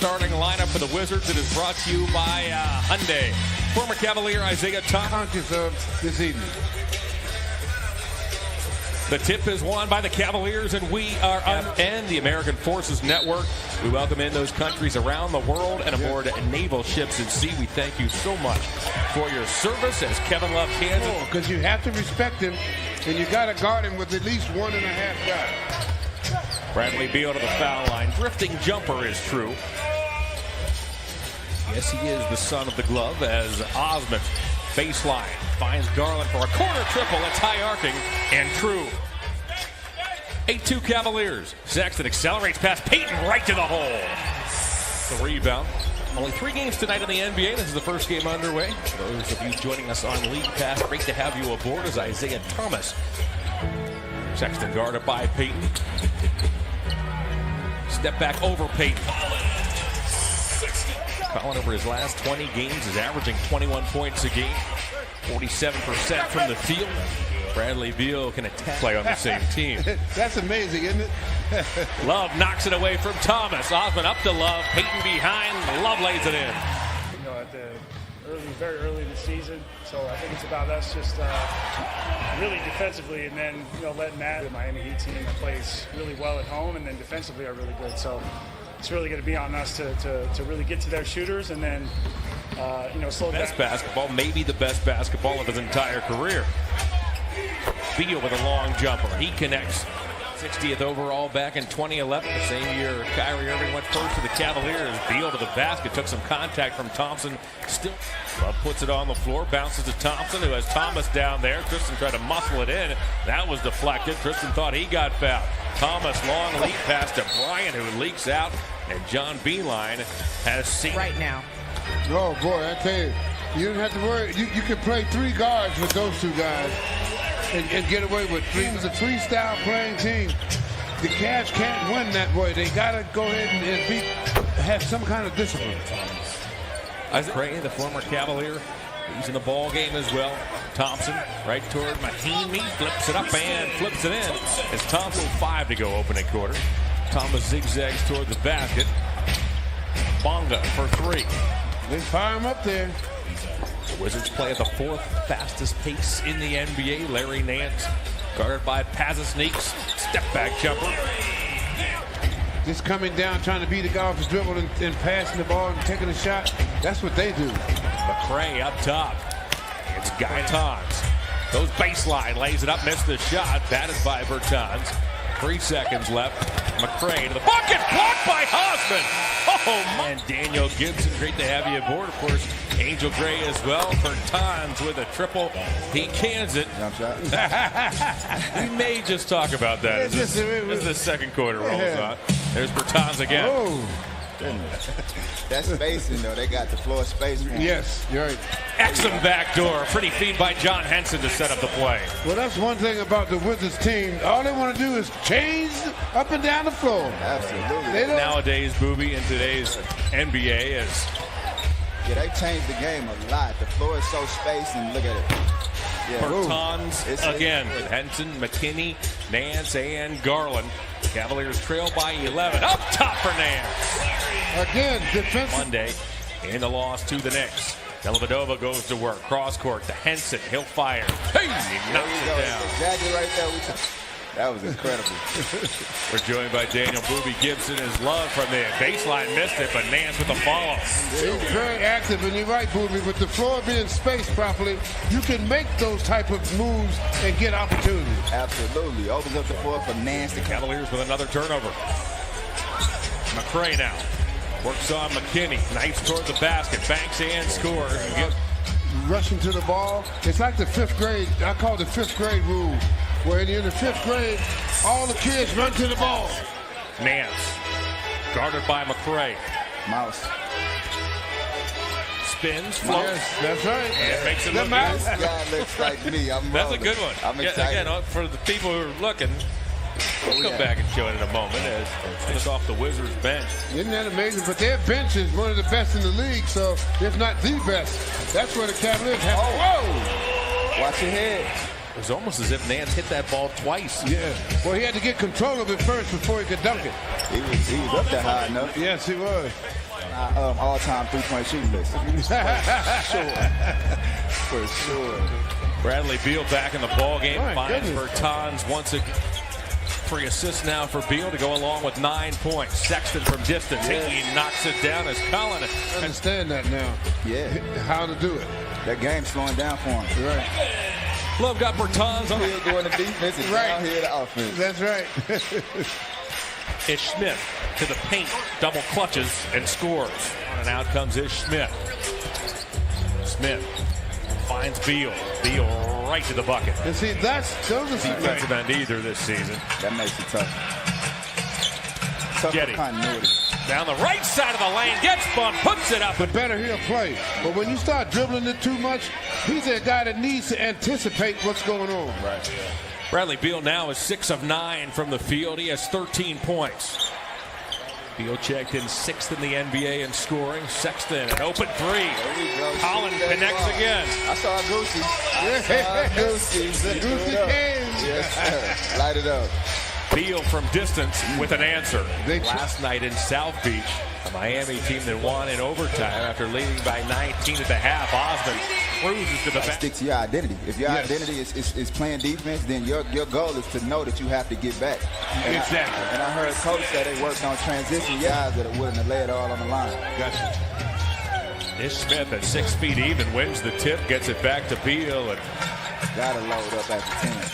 starting lineup for the Wizards. It is brought to you by Hyundai. Former Cavalier Isaiah Thomas. Conscious of this evening. The tip is won by the Cavaliers, and we are and the American Forces Network. We welcome in those countries around the world and aboard naval ships at sea. We thank you so much for your service as Kevin Love Kansas. Because you have to respect him, and you got to guard him with at least 1.5 guys. Bradley Beal to the foul line. Drifting jumper is true. Yes, he is the son of the glove as Osmond baseline finds Garland for a corner triple. It's high arcing and true. 8-2 Cavaliers. Sexton accelerates past Payton right to the hole. The rebound. Only 3 games tonight in the NBA. This is the first game underway. For those of you joining us on League Pass, great to have you aboard as Isaiah Thomas. Sexton guarded by Payton. Step back over Payton. Collin over his last 20 games is averaging 21 points a game. 47% from the field. Bradley Beal can play on the same team. That's amazing, isn't it? Love knocks it away from Thomas. Osmond up to Love. Payton behind. Love lays it in. You know, very early in the season, so I think it's about us just really defensively, and then letting that Miami Heat team that plays really well at home, and then defensively are really good. So it's really going to be on us to really get to their shooters, and then slow down. Best basketball, maybe the best basketball of his entire career. Beal with a long jumper. He connects. 60th overall back in 2011. The same year Kyrie Irving went first to the Cavaliers. Beal to the basket. Took some contact from Thompson. Still, Love puts it on the floor. Bounces to Thompson, who has Thomas down there. Tristan tried to muscle it in. That was deflected. Tristan thought he got fouled. Thomas, long lead pass to Bryant, who leaks out. And John Beeline has seen right now. Oh, boy, I tell you. You don't have to worry. You can play 3 guards with those 2 guys. And get away with 3. It was a 3-style playing team. The Cavs can't win that way. They got to go ahead and have some kind of discipline. Cray, the former Cavalier, he's in the ball game as well. Thompson right toward Mahimi, flips it up and flips it in. It's Thompson 5 to go opening quarter. Thomas zigzags toward the basket. Bonga for 3. They fire him up there. The Wizards play at the 4th fastest pace in the NBA. Larry Nance guarded by Pazisneeks. Step back jumper. Just coming down, trying to beat the guy off his dribble and passing the ball and taking a shot. That's what they do. McCray up top. It's Gaetans. Goes baseline, lays it up, missed the shot. Batted by Bertans. 3 seconds left. McCray to the bucket, blocked by Osmond. Oh, man. Daniel Gibson, great to have you aboard. Of course, Angel Gray as well. Bertans with a triple. He cans it. We may just talk about that as the second quarter rolls on. There's Bertans again. Oh. That's spacing, though. They got the floor space. Yes, you're right. Excellent backdoor. Pretty feed by John Henson to set up the play. Well, that's one thing about the Wizards team. All they want to do is change up and down the floor. Absolutely. Nowadays, Booby, in today's NBA is... Yeah, they changed the game a lot. The floor is so spaced, and look at it. Yeah. Bertans again with Henson, McKinney, Nance, and Garland. Cavaliers trail by 11. Up top for Nance. Again, defense. Monday in the loss to the Knicks. Dellavedova goes to work. Cross court to Henson. He'll fire. Hey, he knocks it down. Exactly right there. That was incredible. We're joined by Daniel Booby Gibson. His Love from the baseline missed it, but Nance with the follow. He's very active, and you're right, Booby. With the floor being spaced properly, you can make those type of moves and get opportunities. Absolutely. Opens up the floor for Nance. The Cavaliers with another turnover. McCray now works on McKinney. Nice toward the basket. Banks and scores. Rushing to the ball. It's like the 5th grade. I call it the 5th grade rule, where in the 5th grade, all the kids run to the ball. Nance, guarded by McCray. Mouse. Spins, floats. Yes, that's right. And makes it look This guy looks like me. That's a good one. I'm excited. Again, for the people who are looking, we'll come back and show it in a moment as it's off the Wizards bench. Isn't that amazing? But their bench is one of the best in the league, so if not the best. That's where the Cavaliers have. Whoa! Watch your head. It was almost as if Nance hit that ball twice. Yeah. Well, he had to get control of it first before he could dunk it. He was up there high enough. Yes, he was. All-time three-point shooting list. For sure. Bradley Beal back in the ball game. My Finds goodness. Bertans once again. 3 assists now for Beal to go along with 9 points. Sexton from distance. He knocks it down as Collins. I understand that now. Yeah. How to do it. That game's slowing down for him. Right. Love got Bertans on He'll go in the defense and Right. down here the offense. That's right. Ish Smith to the paint, double clutches and scores. And out comes Ish Smith. Smith finds Beal. Beal right to the bucket. And see, those are some Defensive end either this season. That makes it tough. Tough for Getty. continuity. Down the right side of the lane, gets bumped, puts it up. The better he'll play. But when you start dribbling it too much, he's a guy that needs to anticipate what's going on. Right. Bradley Beal now is 6 of 9 from the field. He has 13 points. Beal checked in 6th in the NBA in scoring. Sexton, an open 3. Collins connects again. I saw a Goosey. The Goosey came. Yes, sir. Light it up. Beal from distance with an answer. They Last night in South Beach, a Miami team that won in overtime after leading by 19 at the half. Osmond cruises to the back. Stick to your identity. If your Yes. identity is playing defense, then your goal is to know that you have to get back. And Exactly. I heard Coach say they worked on transition guys that are willing to lay it all on the line. Gotcha. Ish Smith at 6 feet even wins the tip, gets it back to Beal, and Got to load up at the 10.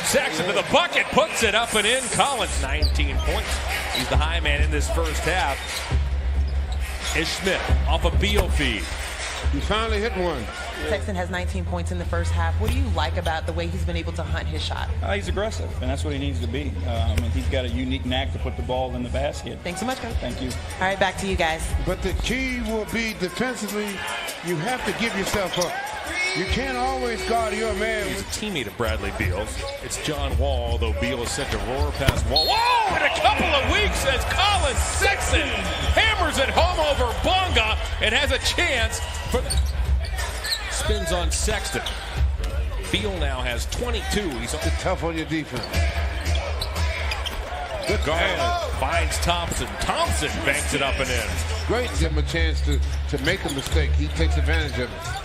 Sexton to the bucket, puts it up and in. Collins, 19 points. He's the high man in this first half. Ish Smith off a Beal feed. He finally hit one. Sexton has 19 points in the first half. What do you like about the way he's been able to hunt his shot? He's aggressive, and that's what he needs to be. He's got a unique knack to put the ball in the basket. Thanks so much, Coach. Thank you. All right, back to you guys. But the key will be defensively, you have to give yourself up. You can't always guard your man. He's a teammate of Bradley Beal's. It's John Wall, though Beal is set to roar past Wall. Whoa! In a couple of weeks, as Collins Sexton hammers it home over Bonga and has a chance for the... Spins on Sexton. Beal now has 22. He's on Tough on your defense. Good Garland pass. finds Thompson. Thompson banks it up and in. Great to give him a chance to make a mistake. He takes advantage of it.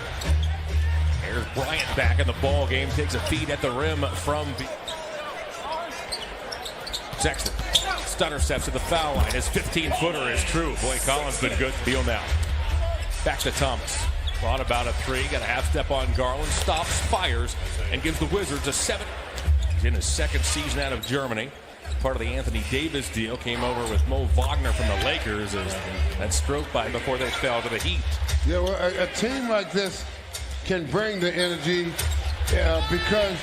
There's Bryant back in the ball game. Takes a feed at the rim from Sexton. Stunner steps to the foul line. His 15-footer is true. Boy, Collins been good. Beal now. Back to Thomas. Thought about a 3. Got a half step on Garland. Stops, fires, and gives the Wizards a 7. He's in his 2nd season out of Germany. Part of the Anthony Davis deal. Came over with Mo Wagner from the Lakers. As that stroke by before they fell to the Heat. Yeah, well, a team like this can bring the energy because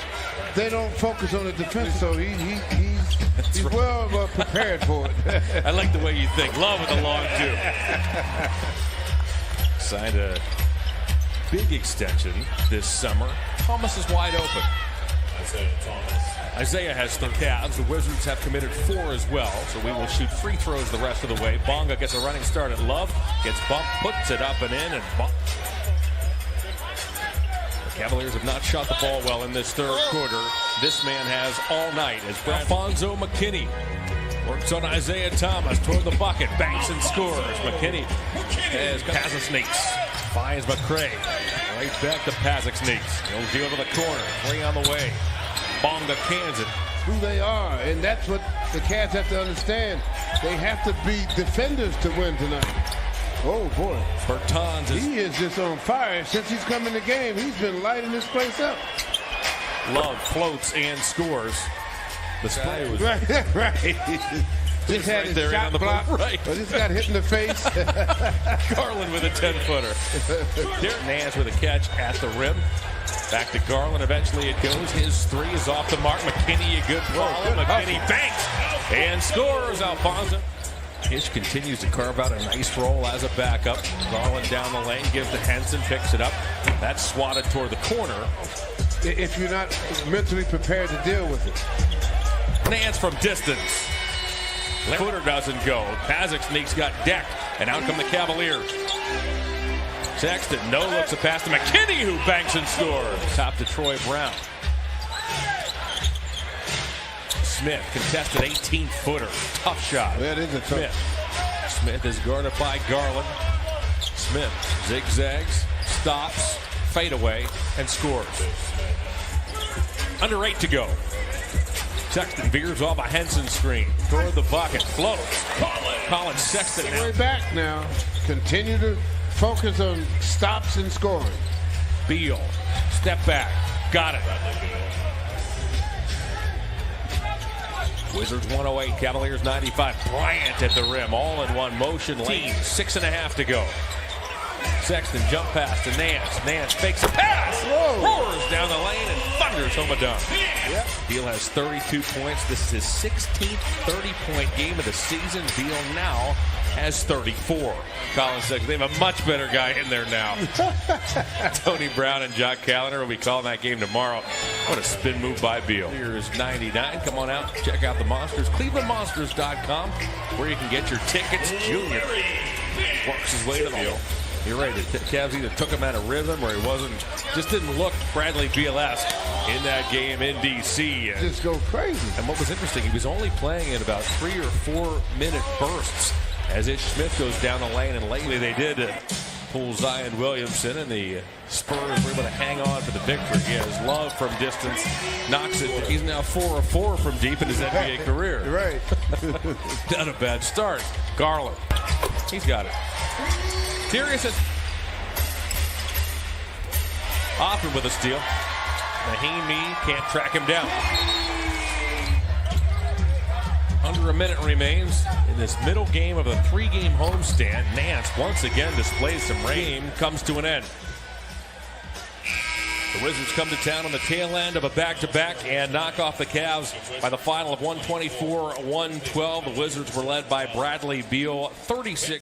they don't focus on the defense. So he's right. well prepared for it. I like the way you think. Love with the long two. Signed a big extension this summer. Thomas is wide open. Isaiah has the Cavs. The Wizards have committed 4 as well, so we will shoot free throws the rest of the way. Bonga gets a running start at Love, gets bumped, puts it up and in, and bumped. The Cavaliers have not shot the ball well in this third quarter. This man has all night as Alfonso McKinney works on Isaiah Thomas toward the bucket, banks and scores. McKinney has Pazisneaks, finds McCray. Right back to Pazisneaks. He'll deal to the corner, 3 on the way. Bonga cans it. Who they are, and that's what the Cavs have to understand. They have to be defenders to win tonight. Oh boy, Bertans is he is just on fire since he's come in the game. He's been lighting this place up. Love floats and scores. The spray was Right. Just had his there shot on the blocked. right. But just got hit in the face. Garland with a 10-footer. Derek Nance with a catch at the rim. Back to Garland. Eventually it goes. His 3 is off the mark. McKinney, a good follow. McKinney banks and scores. Alfonso. Ish continues to carve out a nice roll as a backup. Garland down the lane, gives to Henson, picks it up. That's swatted toward the corner. If you're not mentally prepared to deal with it. Nance from distance. Footer doesn't go. Pazisneaks got decked, and out come the Cavaliers. Sexton, no looks a pass to McKinney, who banks and scores. Top to Troy Brown. Smith, contested 18-footer. Tough shot. That is a tough. Smith is guarded by Garland. Smith zigzags, stops, fadeaway, and scores. Under 8 to go. Sexton veers off a Henson screen. Toward the bucket. Floats. Collins Sexton now. Way back now. Continue to focus on stops and scoring. Beal. Step back. Got it. Wizards 108. Cavaliers 95. Bryant at the rim. All in one motion. Lane. 6.5 to go. Sexton jump pass to Nance. Nance fakes a pass. Roars down the lane and thunders home a dunk. Yep. Beal has 32 points. This is his 16th 30-point game of the season. Beal now has 34. Collins says they have a much better guy in there now. Tony Brown and Jock Callender will be calling that game tomorrow. What a spin move by Beal. Here's 99. Come on out. Check out the Monsters. ClevelandMonsters.com, where you can get your tickets. Junior works his way to the Beal. You're right. The Cavs either took him out of rhythm or he wasn't. Just didn't look Bradley Beal-esque in that game in D.C. Just go crazy. And what was interesting, he was only playing in about 3 or 4 minute bursts as Ish Smith goes down the lane. And lately they did pull Zion Williamson, and the Spurs were able to hang on for the victory. He has Love from distance, knocks it. He's now 4 of 4 from deep in his NBA career. Right. Not a bad start. Garland, he's got it. Darius is Hoffman with a steal. Mahimi can't track him down. Under a minute remains in this middle game of a 3-game homestand. Nance once again displays some rain. Comes to an end. The Wizards come to town on the tail end of a back-to-back and knock off the Cavs by the final of 124-112. The Wizards were led by Bradley Beal, 36.